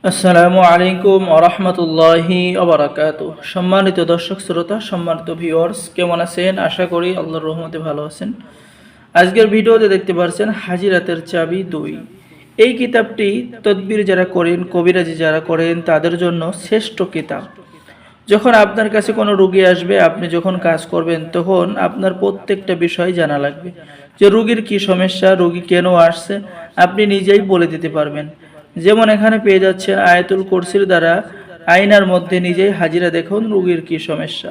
আসসালামু আলাইকুম ওয়া রাহমাতুল্লাহি ওয়া বারাকাতুহু। সম্মানিত দর্শক শ্রোতা, সম্মানিত ভিউয়ার্স, কেমন আছেন? আশা করি আল্লাহর রহমতে ভালো আছেন। আজকের ভিডিওতে দেখতে পাচ্ছেন হাজিরাতের চাবি 2। এই কিতাবটি তদবির যারা করেন, কবিরাজি যারা করেন তাদের জন্য শ্রেষ্ঠ কিতাব। যখন আপনার কাছে কোনো রোগী আসবে, আপনি যখন কাজ করবেন তখন আপনার প্রত্যেকটা বিষয় জানা লাগবে, যে রোগীর কি সমস্যা, রোগী কেন আসছে, আপনি নিজেই বলে দিতে পারবেন। যেমন এখানে পেয়ে যাচ্ছেন আয়াতুল কুরসির দ্বারা আয়নার মধ্যে নিজেই হাজিরা দেখুন রোগীর কি সমস্যা।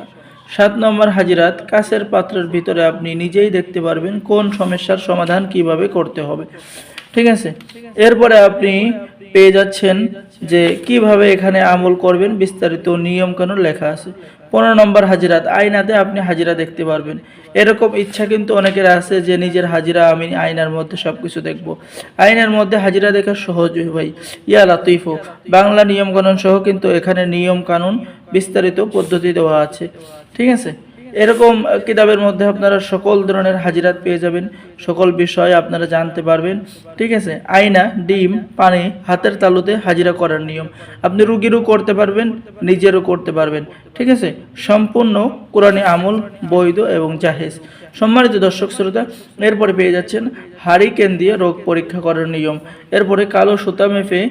7 নম্বর হাজিরাত, কাচের পাত্রের ভিতরে আপনি নিজেই দেখতে পারবেন কোন সমস্যার সমাধান কিভাবে করতে হবে। ঠিক আছে, এরপরে আপনি পেয়ে যাচ্ছেন যে কিভাবে এখানে আমল করবেন, বিস্তারিত নিয়ম কানুন লেখা আছে। 15 নম্বর হাজিরাত, আয়নাতে আপনি হাজিরা দেখতে পারবেন। এরকম ইচ্ছা কিন্তু অনেকের আছে যে নিজের হাজিরা আমি আয়নার মধ্যে সব কিছু দেখব। আয়নার মধ্যে হাজিরা দেখা সহজ ভাই। ইয়া লাতিফু, বাংলা নিয়ম কানুন সহ কিন্তু এখানে নিয়ম কানুন বিস্তারিত পদ্ধতি দেওয়া আছে। ঠিক আছে, এরকম কিতাবের মধ্যে আপনারা সকল ধরনের হাজিরাত পেয়ে যাবেন, সকল বিষয় আপনারা জানতে পারবেন। ঠিক আছে, আয়না, ডিম, পানি, হাতের তালুতে হাজিরা করার নিয়ম আপনি রুগীরও করতে পারবেন, নিজেরও করতে পারবেন। ঠিক আছে, সম্পূর্ণ কোরআনী আমল বৈধ এবং জাহেজ। সম্মানিত দর্শক শ্রোতা, এরপরে পেয়ে যাচ্ছেন হারিকেন দিয়ে রোগ পরীক্ষা করার নিয়ম, এরপরে কালো সুতা মেপে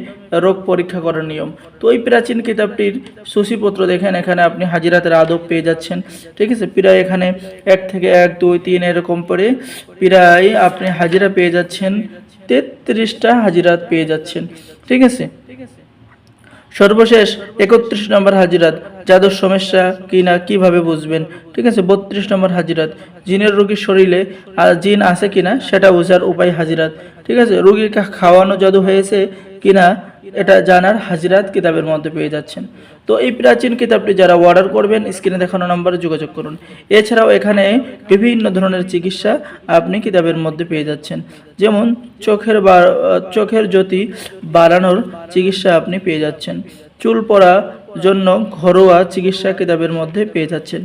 রোগ পরীক্ষা করার নিয়ম। তো ওই প্রাচীন কিতাবটির সূচিপত্র দেখেন, এখানে আপনি হাজিরাতের আদব পেয়ে যাচ্ছেন। ঠিক আছে, প্রায় এখানে 1 থেকে 1, 2, 3 এরকম করে প্রায় আপনি হাজিরা পেয়ে যাচ্ছেন, 33টা হাজিরাত পেয়ে যাচ্ছেন। ঠিক আছে, সর্বশেষ 31 নম্বর হাজিরাত, জাদুর সমস্যা কি না কিভাবে বুঝবেন। ঠিক আছে, 32 নম্বর হাজিরাত, জিনের রোগীর শরীরে জিন আছে কিনা সেটা বোঝার উপায় হাজিরাত। ঠিক আছে, রোগীকে খাওয়ানো জাদু হয়েছে কিনা এটা জানার হাজিরাত কিতাবের মধ্যে পেয়ে যাচ্ছেন। তো এই প্রাচীন কিতাবটি যারা অর্ডার করবেন স্ক্রিনে দেখানো নম্বরে যোগাযোগ করুন। এছাড়াও এখানে বিভিন্ন ধরনের চিকিৎসা আপনি কিতাবের মধ্যে পেয়ে যাচ্ছেন, যেমন চোখের জ্যোতি বাড়ানোর চিকিৎসা আপনি পেয়ে যাচ্ছেন, চুল পড়া জন্য ঘরোয়া চিকিৎসা কিতাবের মধ্যে পেয়ে যাচ্ছেন।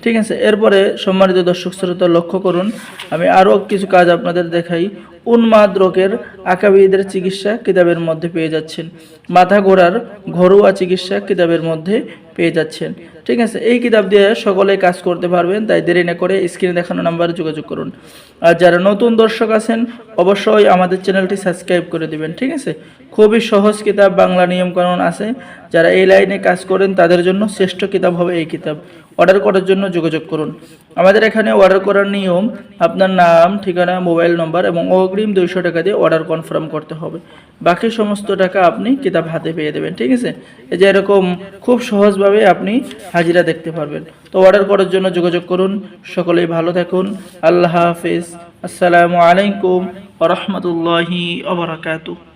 ঠিক আছে, এরপরে সম্মানিত দর্শক শ্রোতা লক্ষ্য করুন, আমি আরও কিছু কাজ আপনাদের দেখাই। উন্মাদ রোগের আকাবিদের চিকিৎসা কিতাবের মধ্যে পেয়ে যাচ্ছেন, মাথা ঘোরার ঘরোয়া চিকিৎসা কিতাবের মধ্যে পেয়ে যাচ্ছেন। ঠিক আছে, এই কিতাব দিয়ে সকলে কাজ করতে পারবেন, তাই দেরি না করে স্ক্রিনে দেখানো নাম্বারে যোগাযোগ করুন। আর যারা নতুন দর্শক আছেন অবশ্যই আমাদের চ্যানেলটি সাবস্ক্রাইব করে দিবেন। ঠিক আছে, খুবই সহজ কিতাব, বাংলা নিয়ম কানুন আছে, যারা এই লাইনে কাজ করেন তাদের জন্য শ্রেষ্ঠ কিতাব হবে এই কিতাব। অর্ডার করার জন্য যোগাযোগ করুন। আমাদের এখানে অর্ডার করার নিয়ম, আপনার নাম, ঠিকানা, মোবাইল নম্বর এবং অগ্রিম 200 টাকা দিয়ে অর্ডার কনফার্ম করতে হবে, বাকি সমস্ত টাকা আপনি কিতাব হাতে পেয়ে দেবেন। ঠিক আছে, এই যে এরকম খুব সহজভাবে আপনি হাজিরা দেখতে পারবেন। তো অর্ডার করার জন্য যোগাযোগ করুন। সকলেই ভালো থাকুন। আল্লাহ হাফেজ। আসসালামু আলাইকুম ওয়া রাহমাতুল্লাহি ওয়া বারাকাতুহু।